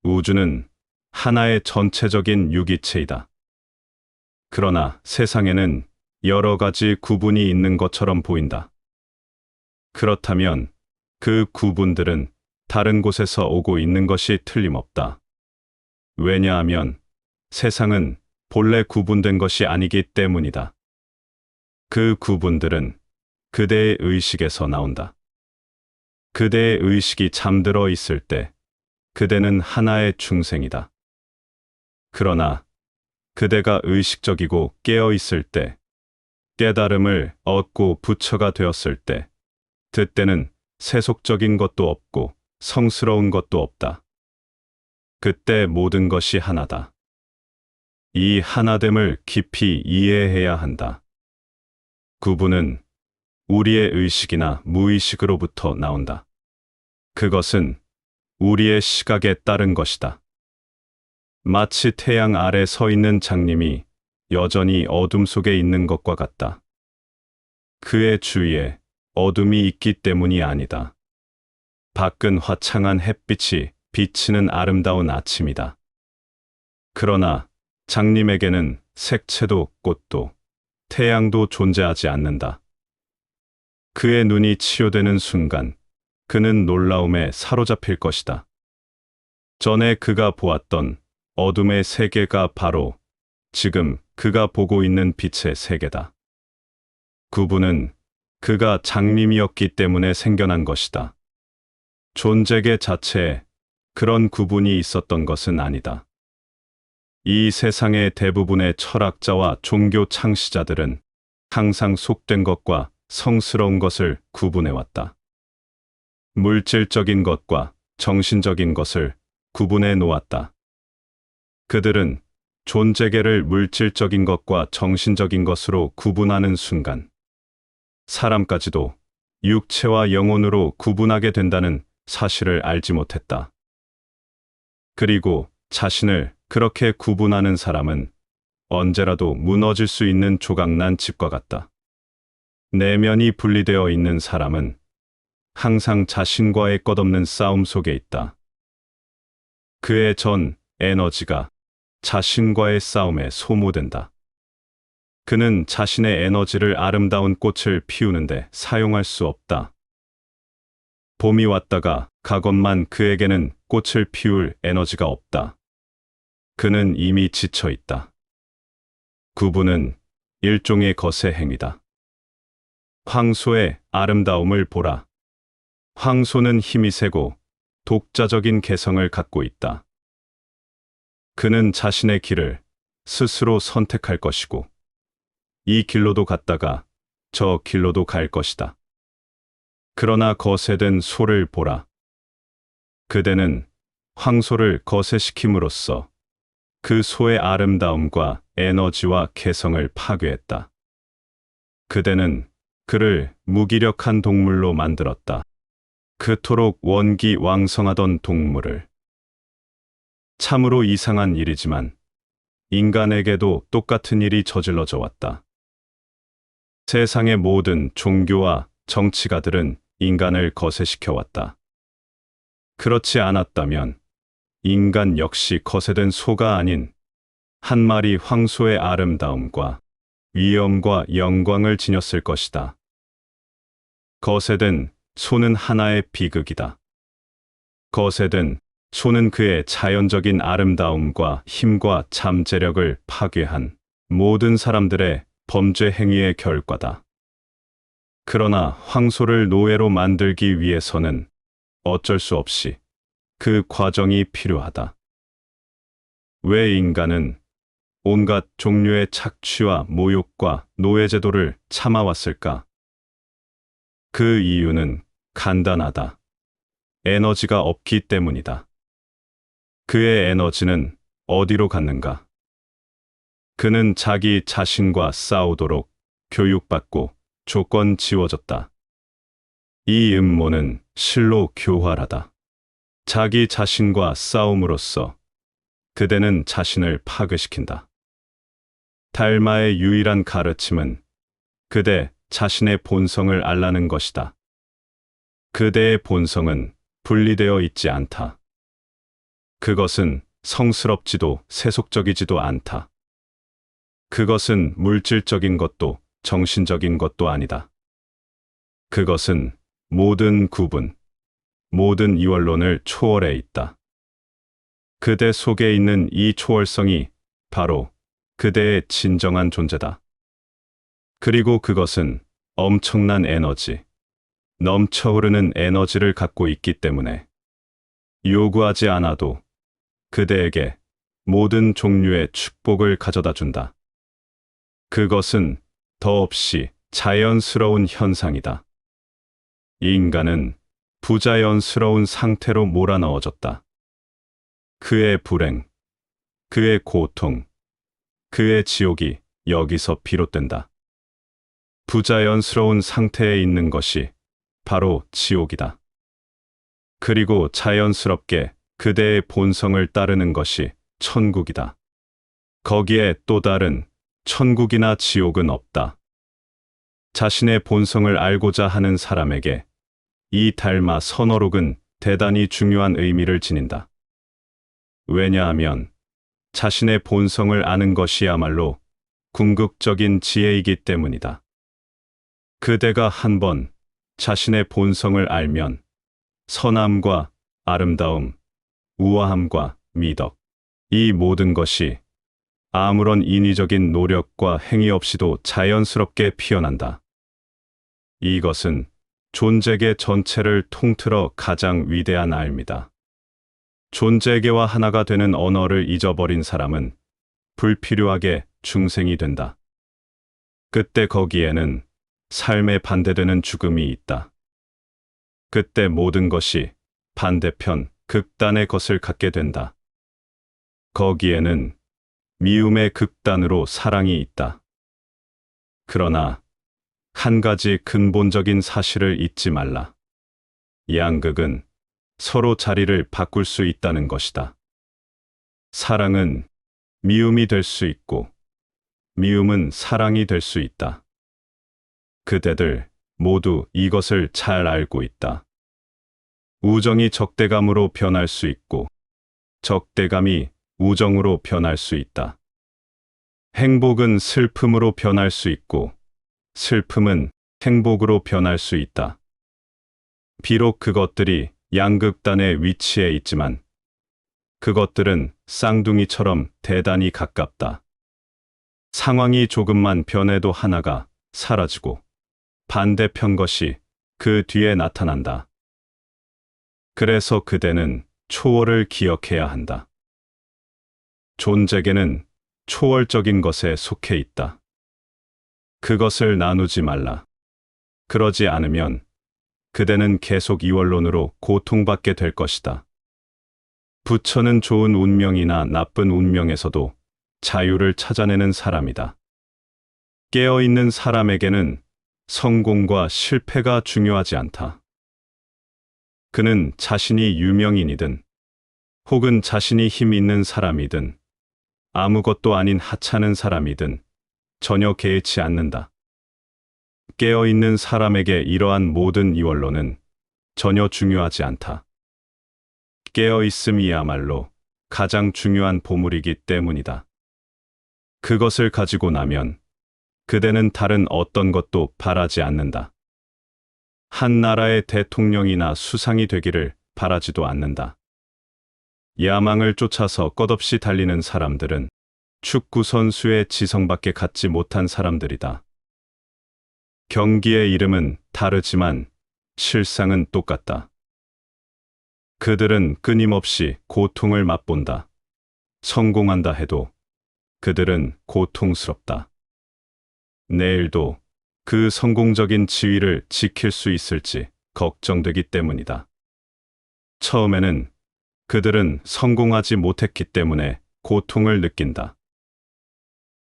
우주는 하나의 전체적인 유기체이다. 그러나 세상에는 여러 가지 구분이 있는 것처럼 보인다. 그렇다면 그 구분들은 다른 곳에서 오고 있는 것이 틀림없다. 왜냐하면 세상은 본래 구분된 것이 아니기 때문이다. 그 구분들은 그대의 의식에서 나온다. 그대의 의식이 잠들어 있을 때 그대는 하나의 중생이다. 그러나 그대가 의식적이고 깨어 있을 때, 깨달음을 얻고 부처가 되었을 때, 그때는 세속적인 것도 없고 성스러운 것도 없다. 그때 모든 것이 하나다. 이 하나됨을 깊이 이해해야 한다. 구분은 우리의 의식이나 무의식으로부터 나온다. 그것은 우리의 시각에 따른 것이다. 마치 태양 아래 서 있는 장님이 여전히 어둠 속에 있는 것과 같다. 그의 주위에 어둠이 있기 때문이 아니다. 밖은 화창한 햇빛이 비치는 아름다운 아침이다. 그러나 장님에게는 색채도 꽃도 태양도 존재하지 않는다. 그의 눈이 치유되는 순간 그는 놀라움에 사로잡힐 것이다. 전에 그가 보았던 어둠의 세계가 바로 지금 그가 보고 있는 빛의 세계다. 구분은 그가 장님이었기 때문에 생겨난 것이다. 존재계 자체에 그런 구분이 있었던 것은 아니다. 이 세상의 대부분의 철학자와 종교 창시자들은 항상 속된 것과 성스러운 것을 구분해왔다. 물질적인 것과 정신적인 것을 구분해 놓았다. 그들은 존재계를 물질적인 것과 정신적인 것으로 구분하는 순간, 사람까지도 육체와 영혼으로 구분하게 된다는 사실을 알지 못했다. 그리고 자신을 그렇게 구분하는 사람은 언제라도 무너질 수 있는 조각난 집과 같다. 내면이 분리되어 있는 사람은 항상 자신과의 끝없는 싸움 속에 있다. 그의 전 에너지가 자신과의 싸움에 소모된다. 그는 자신의 에너지를 아름다운 꽃을 피우는데 사용할 수 없다. 봄이 왔다가 가건만 그에게는 꽃을 피울 에너지가 없다. 그는 이미 지쳐 있다. 구분은 일종의 거세 행위다. 황소의 아름다움을 보라. 황소는 힘이 세고 독자적인 개성을 갖고 있다. 그는 자신의 길을 스스로 선택할 것이고, 이 길로도 갔다가 저 길로도 갈 것이다. 그러나 거세된 소를 보라. 그대는 황소를 거세시킴으로써 그 소의 아름다움과 에너지와 개성을 파괴했다. 그대는 그를 무기력한 동물로 만들었다. 그토록 원기왕성하던 동물을. 참으로 이상한 일이지만 인간에게도 똑같은 일이 저질러져 왔다. 세상의 모든 종교와 정치가들은 인간을 거세시켜 왔다. 그렇지 않았다면 인간 역시 거세된 소가 아닌 한 마리 황소의 아름다움과 위엄과 영광을 지녔을 것이다. 거세된 소는 하나의 비극이다. 거세된 소는 그의 자연적인 아름다움과 힘과 잠재력을 파괴한 모든 사람들의 범죄 행위의 결과다. 그러나 황소를 노예로 만들기 위해서는 어쩔 수 없이 그 과정이 필요하다. 왜 인간은 온갖 종류의 착취와 모욕과 노예제도를 참아왔을까? 그 이유는 간단하다. 에너지가 없기 때문이다. 그의 에너지는 어디로 갔는가? 그는 자기 자신과 싸우도록 교육받고 조건 지워졌다. 이 음모는 실로 교활하다. 자기 자신과 싸움으로써 그대는 자신을 파괴시킨다. 달마의 유일한 가르침은 그대 자신의 본성을 알라는 것이다. 그대의 본성은 분리되어 있지 않다. 그것은 성스럽지도 세속적이지도 않다. 그것은 물질적인 것도 정신적인 것도 아니다. 그것은 모든 구분, 모든 이원론을 초월해 있다. 그대 속에 있는 이 초월성이 바로 그대의 진정한 존재다. 그리고 그것은 엄청난 에너지, 넘쳐흐르는 에너지를 갖고 있기 때문에 요구하지 않아도 그대에게 모든 종류의 축복을 가져다 준다. 그것은 더없이 자연스러운 현상이다. 인간은 부자연스러운 상태로 몰아넣어졌다. 그의 불행, 그의 고통, 그의 지옥이 여기서 비롯된다. 부자연스러운 상태에 있는 것이 바로 지옥이다. 그리고 자연스럽게 그대의 본성을 따르는 것이 천국이다. 거기에 또 다른 천국이나 지옥은 없다. 자신의 본성을 알고자 하는 사람에게 이 달마 선어록은 대단히 중요한 의미를 지닌다. 왜냐하면 자신의 본성을 아는 것이야말로 궁극적인 지혜이기 때문이다. 그대가 한번 자신의 본성을 알면 선함과 아름다움, 우아함과 미덕, 이 모든 것이 아무런 인위적인 노력과 행위 없이도 자연스럽게 피어난다. 이것은 존재계 전체를 통틀어 가장 위대한 알입니다. 존재계와 하나가 되는 언어를 잊어버린 사람은 불필요하게 중생이 된다. 그때 거기에는 삶에 반대되는 죽음이 있다. 그때 모든 것이 반대편, 극단의 것을 갖게 된다. 거기에는 미움의 극단으로 사랑이 있다. 그러나 한 가지 근본적인 사실을 잊지 말라. 양극은 서로 자리를 바꿀 수 있다는 것이다. 사랑은 미움이 될 수 있고, 미움은 사랑이 될 수 있다. 그대들 모두 이것을 잘 알고 있다. 우정이 적대감으로 변할 수 있고, 적대감이 우정으로 변할 수 있다. 행복은 슬픔으로 변할 수 있고, 슬픔은 행복으로 변할 수 있다. 비록 그것들이 양극단에 위치해 있지만, 그것들은 쌍둥이처럼 대단히 가깝다. 상황이 조금만 변해도 하나가 사라지고, 반대편 것이 그 뒤에 나타난다. 그래서 그대는 초월을 기억해야 한다. 존재계는 초월적인 것에 속해 있다. 그것을 나누지 말라. 그러지 않으면 그대는 계속 이원론으로 고통받게 될 것이다. 부처는 좋은 운명이나 나쁜 운명에서도 자유를 찾아내는 사람이다. 깨어있는 사람에게는 성공과 실패가 중요하지 않다. 그는 자신이 유명인이든 혹은 자신이 힘 있는 사람이든 아무것도 아닌 하찮은 사람이든 전혀 개의치 않는다. 깨어있는 사람에게 이러한 모든 이원론은 전혀 중요하지 않다. 깨어있음이야말로 가장 중요한 보물이기 때문이다. 그것을 가지고 나면 그대는 다른 어떤 것도 바라지 않는다. 한 나라의 대통령이나 수상이 되기를 바라지도 않는다. 야망을 쫓아서 끝없이 달리는 사람들은 축구 선수의 지성밖에 갖지 못한 사람들이다. 경기의 이름은 다르지만 실상은 똑같다. 그들은 끊임없이 고통을 맛본다. 성공한다 해도 그들은 고통스럽다. 내일도 그 성공적인 지위를 지킬 수 있을지 걱정되기 때문이다. 처음에는 그들은 성공하지 못했기 때문에 고통을 느낀다.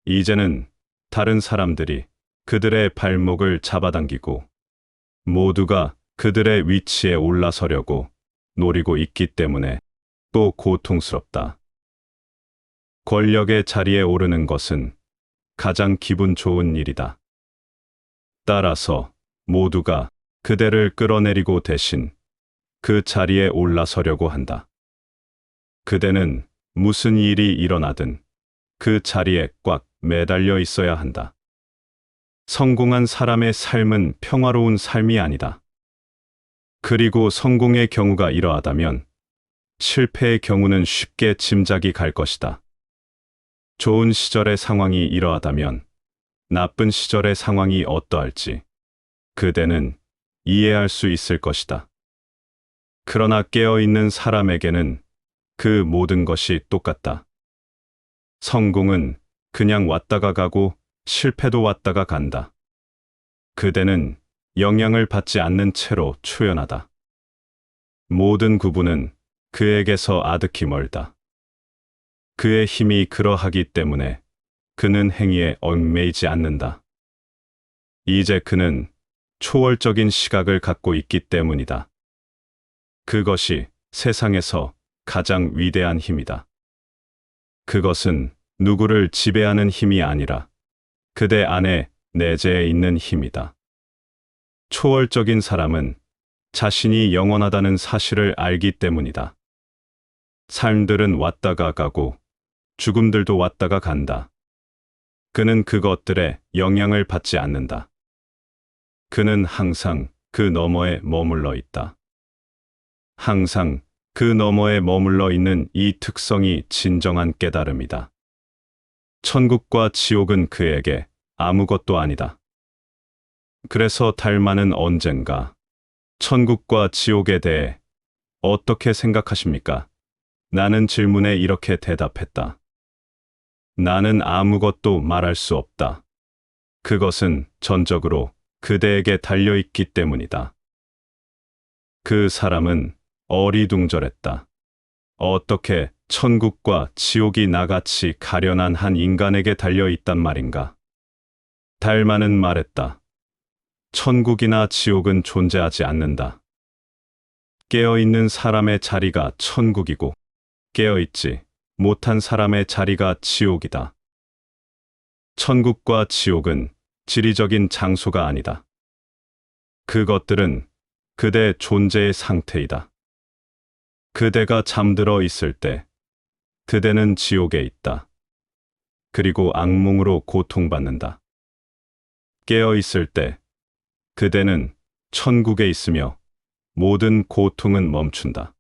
이제는 다른 사람들이 그들의 발목을 잡아당기고 모두가 그들의 위치에 올라서려고 노리고 있기 때문에 또 고통스럽다. 권력의 자리에 오르는 것은 가장 기분 좋은 일이다. 따라서 모두가 그대를 끌어내리고 대신 그 자리에 올라서려고 한다. 그대는 무슨 일이 일어나든 그 자리에 꽉 매달려 있어야 한다. 성공한 사람의 삶은 평화로운 삶이 아니다. 그리고 성공의 경우가 이러하다면 실패의 경우는 쉽게 짐작이 갈 것이다. 좋은 시절의 상황이 이러하다면 나쁜 시절의 상황이 어떠할지 그대는 이해할 수 있을 것이다. 그러나 깨어있는 사람에게는 그 모든 것이 똑같다. 성공은 그냥 왔다가 가고 실패도 왔다가 간다. 그대는 영향을 받지 않는 채로 초연하다. 모든 구분은 그에게서 아득히 멀다. 그의 힘이 그러하기 때문에 그는 행위에 얽매이지 않는다. 이제 그는 초월적인 시각을 갖고 있기 때문이다. 그것이 세상에서 가장 위대한 힘이다. 그것은 누구를 지배하는 힘이 아니라 그대 안에 내재해 있는 힘이다. 초월적인 사람은 자신이 영원하다는 사실을 알기 때문이다. 삶들은 왔다가 가고 죽음들도 왔다가 간다. 그는 그것들에 영향을 받지 않는다. 그는 항상 그 너머에 머물러 있다. 항상 그 너머에 머물러 있는 이 특성이 진정한 깨달음이다. 천국과 지옥은 그에게 아무것도 아니다. 그래서 달마는 언젠가 천국과 지옥에 대해 어떻게 생각하십니까? 나는 질문에 이렇게 대답했다. 나는 아무것도 말할 수 없다. 그것은 전적으로 그대에게 달려있기 때문이다. 그 사람은 어리둥절했다. 어떻게 천국과 지옥이 나같이 가련한 한 인간에게 달려있단 말인가? 달마는 말했다. 천국이나 지옥은 존재하지 않는다. 깨어있는 사람의 자리가 천국이고 깨어있지 못한 사람의 자리가 지옥이다. 천국과 지옥은 지리적인 장소가 아니다. 그것들은 그대 존재의 상태이다. 그대가 잠들어 있을 때 그대는 지옥에 있다. 그리고 악몽으로 고통받는다. 깨어 있을 때 그대는 천국에 있으며 모든 고통은 멈춘다.